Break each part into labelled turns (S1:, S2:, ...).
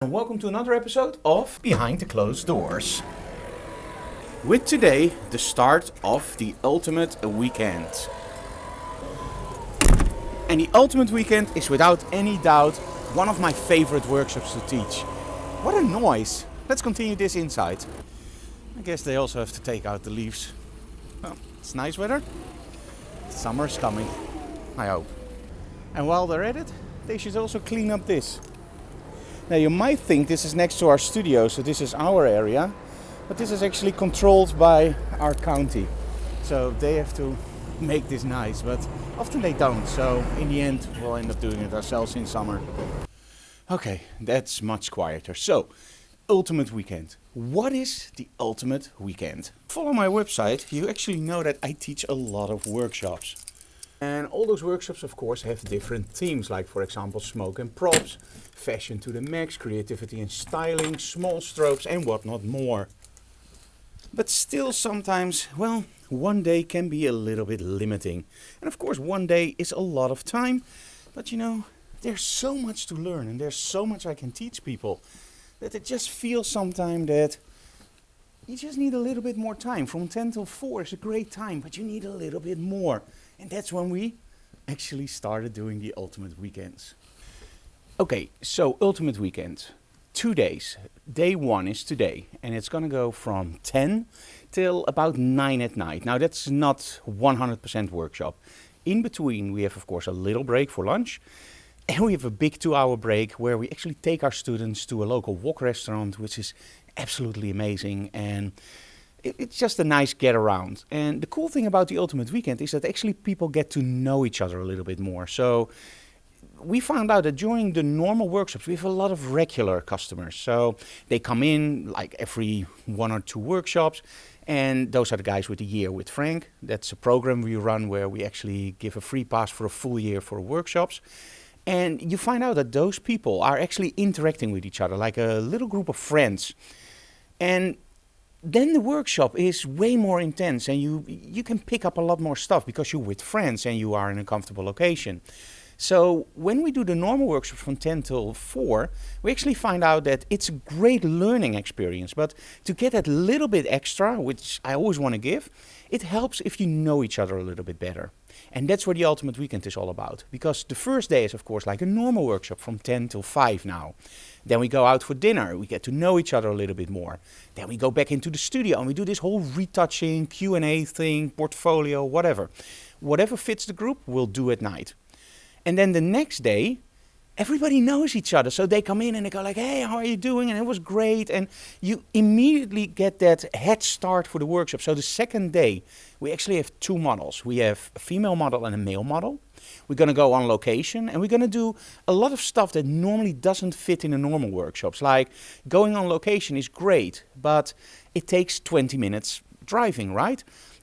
S1: And welcome to another episode of Behind the Closed Doors. With today, the start of the Ultimate Weekend. And the Ultimate Weekend is without any doubt one of my favorite workshops to teach. What a noise! Let's continue this inside. I guess they also have to take out the leaves. Well, it's nice weather. Summer's coming, I hope. And while they're at it, they should also clean up this. Now you might think this is next to our studio, so this is our area, but this is actually controlled by our county. So they have to make this nice, but often they don't. So in the end, we'll end up doing it ourselves in summer. Okay, that's much quieter. So, Ultimate Weekend. What is the Ultimate Weekend? Follow my website, you actually know that I teach a lot of workshops. And all those workshops, of course, have different themes, like, for example, smoke and props, fashion to the max, creativity and styling, small strokes, and whatnot more. But still, sometimes, well, one day can be a little bit limiting. And of course, one day is a lot of time. But you know, there's so much to learn, and there's so much I can teach people, that it just feels sometimes that you just need a little bit more time. From 10 till 4 is a great time, but you need a little bit more. And that's when we actually started doing the Ultimate Weekends. Okay, so Ultimate Weekend. 2 days. Day 1 is today, and it's gonna go from 10 till about 9 at night. Now that's not 100% workshop. In between we have, of course, a little break for lunch, and we have a big 2-hour break where we actually take our students to a local wok restaurant, which is absolutely amazing, and it's just a nice get around. And the cool thing about the Ultimate Weekend is that actually people get to know each other a little bit more. So we found out that during the normal workshops we have a lot of regular customers. So they come in like every 1 or 2 workshops, and those are the guys with the Year with Frank. That's a program we run where we actually give a free pass for a full year for workshops. And you find out that those people are actually interacting with each other like a little group of friends. And then the workshop is way more intense, and you can pick up a lot more stuff because you're with friends and you are in a comfortable location. So when we do the normal workshops from 10 till 4, we actually find out that it's a great learning experience. But to get that little bit extra, which I always want to give, it helps if you know each other a little bit better. And that's what the Ultimate Weekend is all about. Because the first day is, of course, like a normal workshop from 10 till 5 now. Then we go out for dinner, we get to know each other a little bit more. Then we go back into the studio and we do this whole retouching, Q&A thing, portfolio, whatever. Whatever fits the group, we'll do at night. And then the next day, everybody knows each other. So they come in and they go like, hey, how are you doing? And it was great. And you immediately get that head start for the workshop. So the second day, we actually have 2 models. We have a female model and a male model. We're going to go on location, and we're going to do a lot of stuff that normally doesn't fit in the normal workshops. Like going on location is great, but it takes 20 minutes driving, right?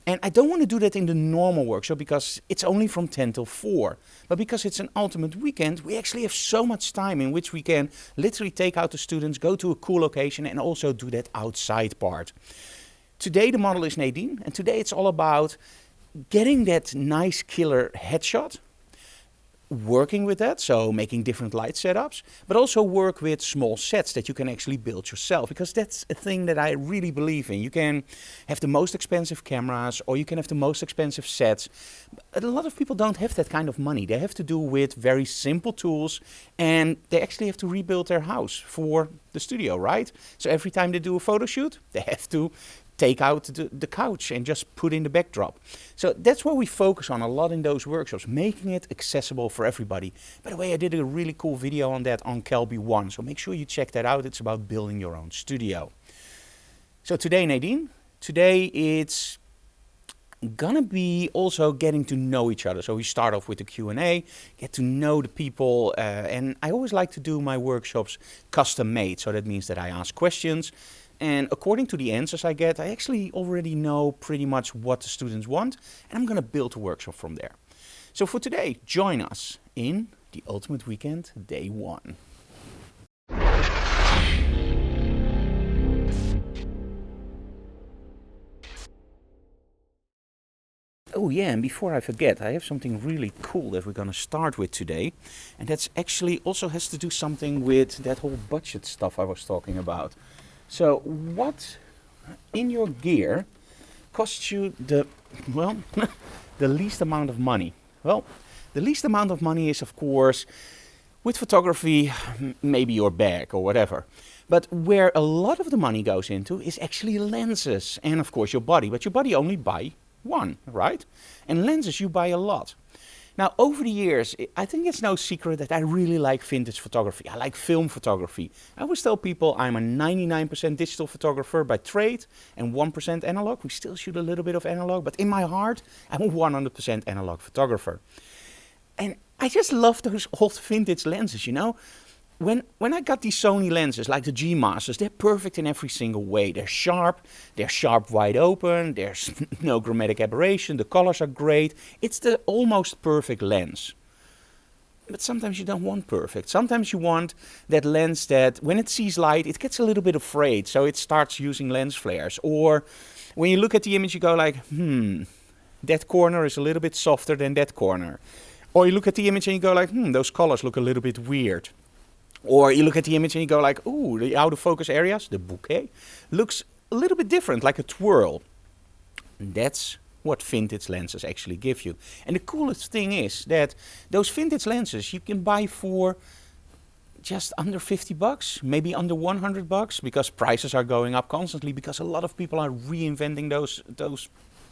S1: And I don't want to do that in the normal workshop because it's only from 10 till 4. But because it's an Ultimate Weekend, we actually have so much time in which we can literally take out the students, go to a cool location, and also do that outside part. Today the model is Nadine, and today it's all about getting that nice killer headshot, working with that, so making different light setups, but also work with small sets that you can actually build yourself, because that's a thing that I really believe in. You can have the most expensive cameras, or you can have the most expensive sets, but a lot of people don't have that kind of money. They have to do with very simple tools, and they actually have to rebuild their house for the studio, right? So every time they do a photo shoot, they have to take out the couch and just put in the backdrop. So that's what we focus on a lot in those workshops, making it accessible for everybody. By the way, I did a really cool video on that on Kelby 1, so make sure you check that out. It's about building your own studio. So today, Nadine, today it's gonna be also getting to know each other. So we start off with the Q&A, get to know the people, and I always like to do my workshops custom made. So that means that I ask questions, and according to the answers I get, I actually already know pretty much what the students want, and I'm going to build a workshop from there. So for today, join us in the Ultimate Weekend, Day 1. Oh yeah, and before I forget, I have something really cool that we're gonna start with today. And that's actually also has to do something with that whole budget stuff I was talking about. So what in your gear costs you well, the least amount of money? Well, the least amount of money is, of course, with photography, maybe your bag or whatever. But where a lot of the money goes into is actually lenses and, of course, your body. But your body only buy one, right? And lenses you buy a lot. Now, over the years, I think it's no secret that I really like vintage photography. I like film photography. I always tell people I'm a 99% digital photographer by trade and 1% analog. We still shoot a little bit of analog, but in my heart, I'm a 100% analog photographer. And I just love those old vintage lenses, you know? When I got these Sony lenses, like the G Masters, they're perfect in every single way. They're sharp wide open, there's no chromatic aberration, the colors are great. It's the almost perfect lens. But sometimes you don't want perfect. Sometimes you want that lens that when it sees light, it gets a little bit afraid, so it starts using lens flares. Or when you look at the image, you go like, that corner is a little bit softer than that corner. Or you look at the image and you go like, those colors look a little bit weird. Or you look at the image and you go like, ooh, the out of focus areas, the bouquet, looks a little bit different, like a twirl. And that's what vintage lenses actually give you. And the coolest thing is that those vintage lenses you can buy for just under 50 bucks, maybe under 100 bucks, because prices are going up constantly because a lot of people are reinventing those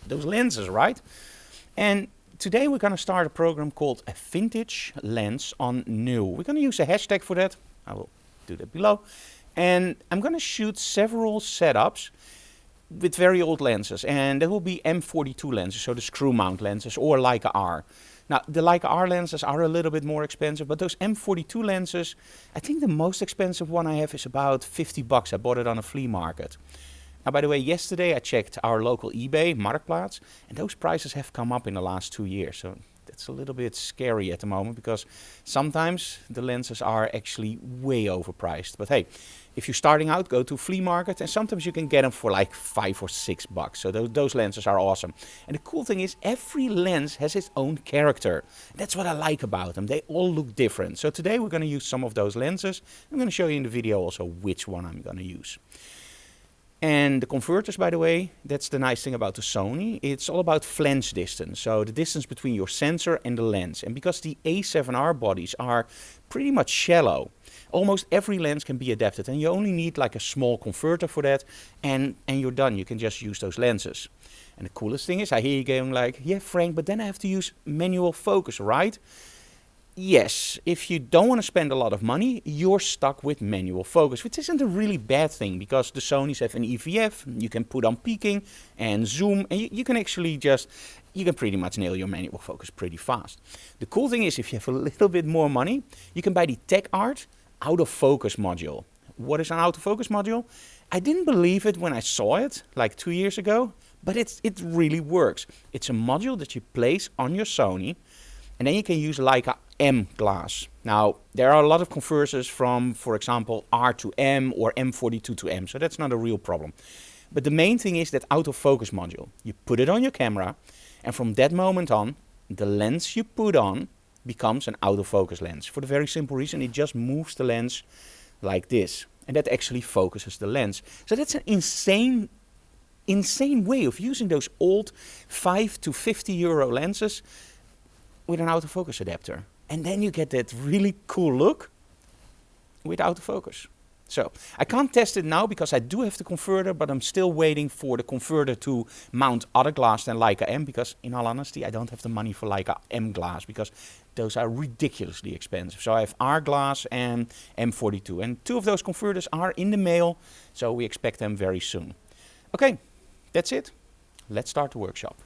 S1: lenses, right? And today we're going to start a program called a vintage lens on new. We're going to use a hashtag for that. I will do that below. And I'm going to shoot several setups with very old lenses. And there will be M42 lenses, so the screw mount lenses, or Leica R. Now, the Leica R lenses are a little bit more expensive, but those M42 lenses, I think the most expensive one I have is about 50 bucks. I bought it on a flea market. Now, by the way, yesterday I checked our local eBay, Marktplaats, and those prices have come up in the last 2 years. So that's a little bit scary at the moment because sometimes the lenses are actually way overpriced. But hey, if you're starting out, go to flea market and sometimes you can get them for like 5 or 6 bucks. So those lenses are awesome. And the cool thing is every lens has its own character. That's what I like about them. They all look different. So today we're going to use some of those lenses. I'm going to show you in the video also which one I'm going to use. And the converters, by the way, that's the nice thing about the Sony. It's all about flange distance, so the distance between your sensor and the lens. And because the A7R bodies are pretty much shallow, almost every lens can be adapted. And you only need like a small converter for that, and you're done. You can just use those lenses. And the coolest thing is, I hear you going like, yeah, Frank, but then I have to use manual focus, right? Yes, if you don't want to spend a lot of money, you're stuck with manual focus, which isn't a really bad thing because the Sonys have an EVF, you can put on peaking and zoom, and you can actually you can pretty much nail your manual focus pretty fast. The cool thing is if you have a little bit more money, you can buy the TechArt out of focus module. What is an out of focus module? I didn't believe it when I saw it like 2 years ago, but it really works. It's a module that you place on your Sony, and then you can use Leica M glass. Now, there are a lot of converters from, for example, R to M or M42 to M, so that's not a real problem. But the main thing is that autofocus module. You put it on your camera, and from that moment on, the lens you put on becomes an autofocus lens. For the very simple reason, it just moves the lens like this, and that actually focuses the lens. So that's an insane way of using those old 5 to 50 euro lenses with an autofocus adapter. And then you get that really cool look with autofocus. So I can't test it now because I do have the converter, but I'm still waiting for the converter to mount other glass than Leica M, because in all honesty, I don't have the money for Leica M glass because those are ridiculously expensive. So I have R glass and M42, and 2 of those converters are in the mail, so we expect them very soon. Okay, that's it. Let's start the workshop.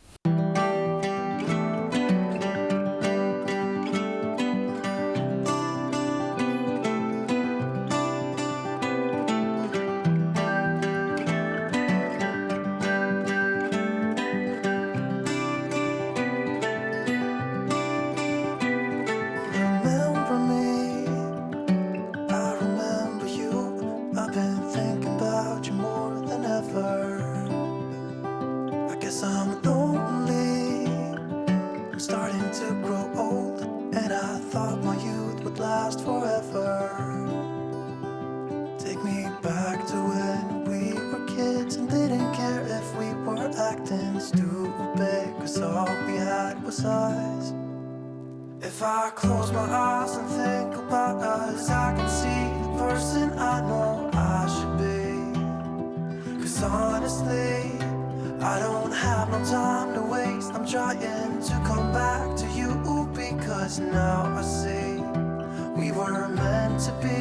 S2: I'm alone If I close my eyes and think about us, I can see the person I know I should be. 'Cause honestly, I don't have no time to waste. I'm trying to come back to you, because now I see we were meant to be.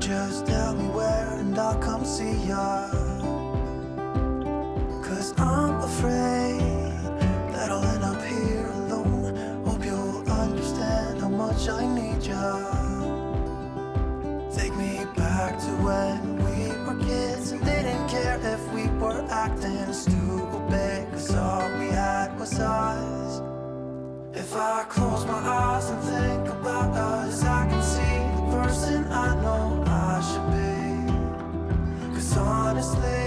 S2: Just tell me where and I'll come see ya. 'Cause I'm afraid that I'll end up here alone. Hope you'll understand how much I need ya. Take me back to when we were kids and didn't care if we were acting stupid, 'cause all we had was us. If I close my eyes and think about us, I can see the person I know I should be. 'Cause honestly,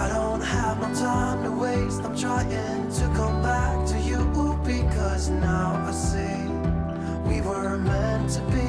S2: I don't have no time to waste. I'm trying to come back to you, because now I see we were meant to be.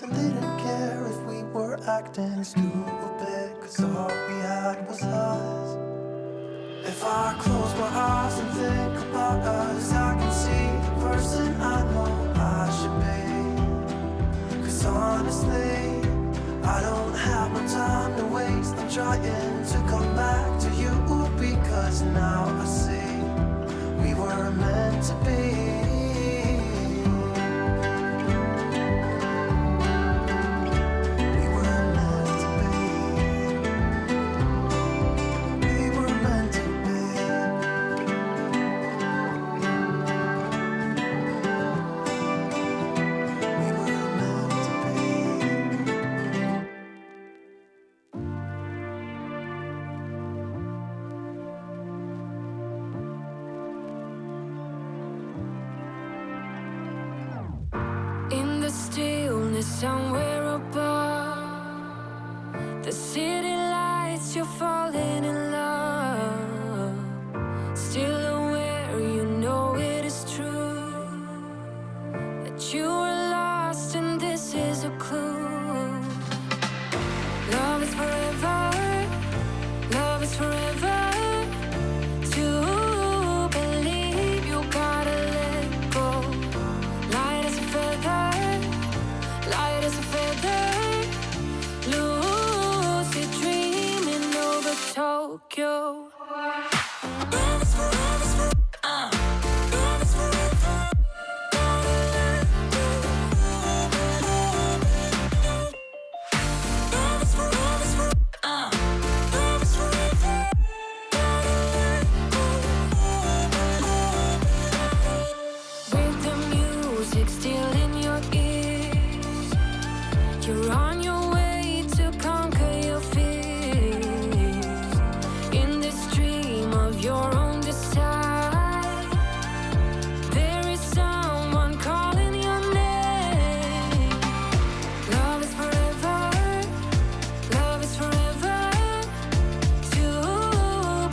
S2: And didn't care if we were acting stupid, 'cause all we had was us. If I close my eyes and think about us, I can see the person I know I should be. 'Cause honestly, I don't have no time to waste. I'm trying to come back to you, because now I see we were meant to be.
S3: Somewhere above the city lights, you're falling in love. Still aware, you know it is true that you were lost, and this is a clue. Love is forever, love is forever. To believe, you gotta let go. Light as a feather, light as a feather, lucid dreaming over Tokyo. Love is forever, love is forever. Love is forever, love is forever. With the music still in your ears, you're on your way to conquer your fears. In this dream of your own desire, there is someone calling your name. Love is forever, love is forever. To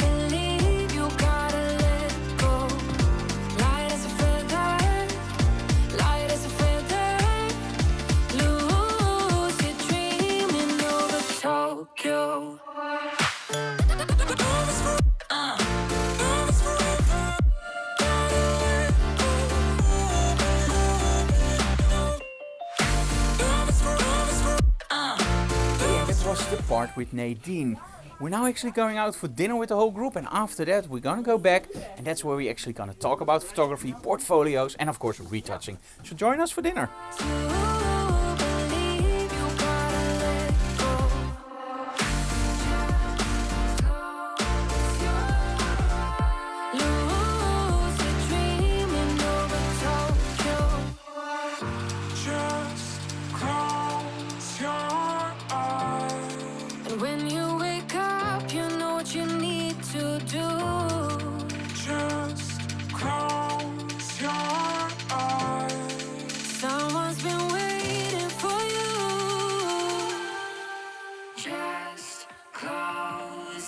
S3: believe, you gotta let go. Light as a feather, light as a feather. Lucid dreaming over Tokyo.
S1: Yeah, that was the part with Nadine. We're now actually going out for dinner with the whole group, and after that we're gonna go back, and that's where we're actually gonna talk about photography, portfolios, and of course retouching. So join us for dinner.
S3: To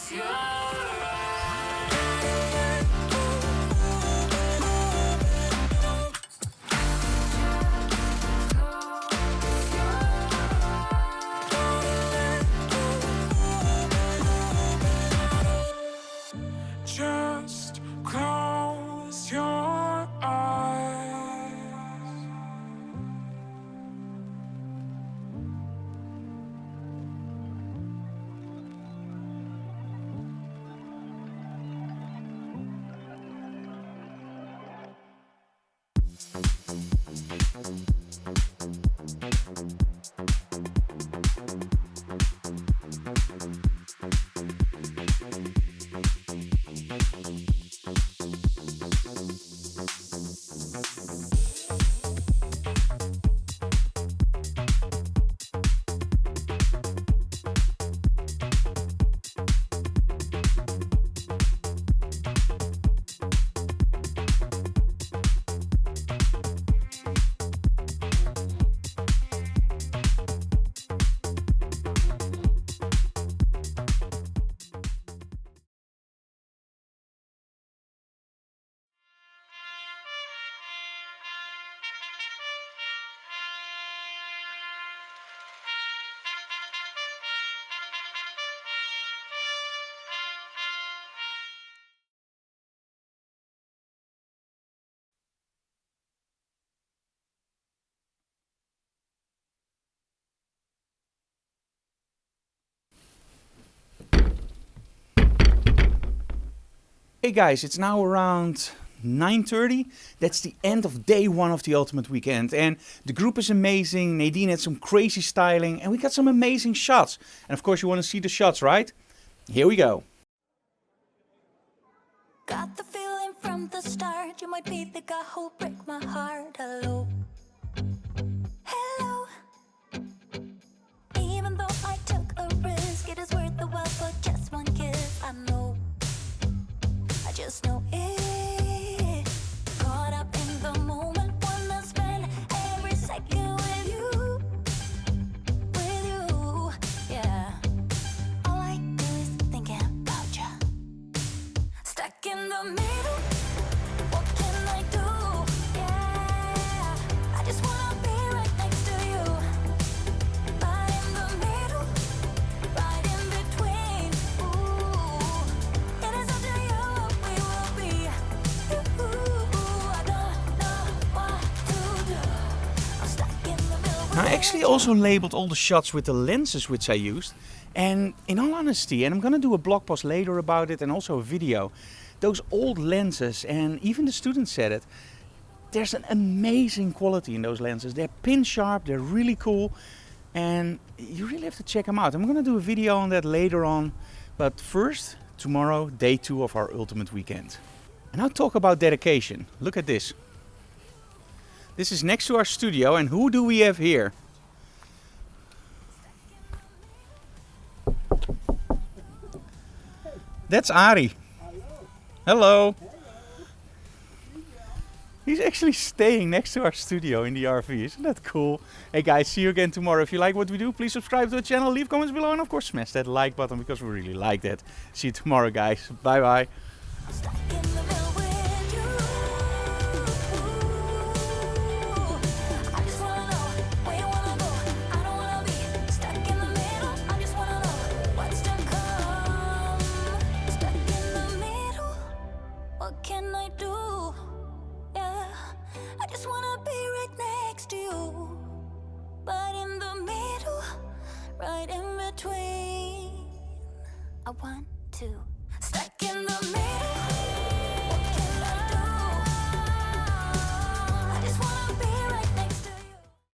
S3: Just close your eyes.
S1: Hey guys, it's now around 9:30. That's the end of day one of the Ultimate Weekend. And the group is amazing. Nadine had some crazy styling and we got some amazing shots. And of course you want to see the shots, right? Here we go.
S4: Got the feeling from the start you might be the guy who'll break my heart. Hello, hello. Even though I took a risk, it is worth the while for just one kiss. I know, I just know it. Caught up in the moment, wanna spend every second with you, yeah. All I do is thinking about you. Stuck in the middle, what can I do? Yeah, I just wanna be right next to you. Right in the middle, right in between. Ooh, it is up to you what we will be. Ooh, I don't know what to do. I'm stuck in the middle.
S1: I actually also labeled all the shots with the lenses which I used. And in all honesty, and I'm gonna do a blog post later about it and also a video, those old lenses, and even the students said it, there's an amazing quality in those lenses. They're pin sharp, they're really cool, and you really have to check them out. I'm gonna do a video on that later on, but first, tomorrow, day 2 of our Ultimate Weekend. And now talk about dedication. Look at this. This is next to our studio, and who do we have here? That's Ari. Hello. He's actually staying next to our studio in the RV. Isn't that cool? Hey guys, see you again tomorrow. If you like what we do, please subscribe to the channel, leave comments below, and of course smash that like button because we really like that. See you tomorrow, guys. Bye bye.
S4: Stuck in the middle with you. I just wanna know where you wanna go. I don't wanna be stuck in the middle. I just wanna know what's to come. Stuck in the middle, what can I do? Yeah, I just wanna be right next to you. But in the middle, right in between, I want to. Stuck in the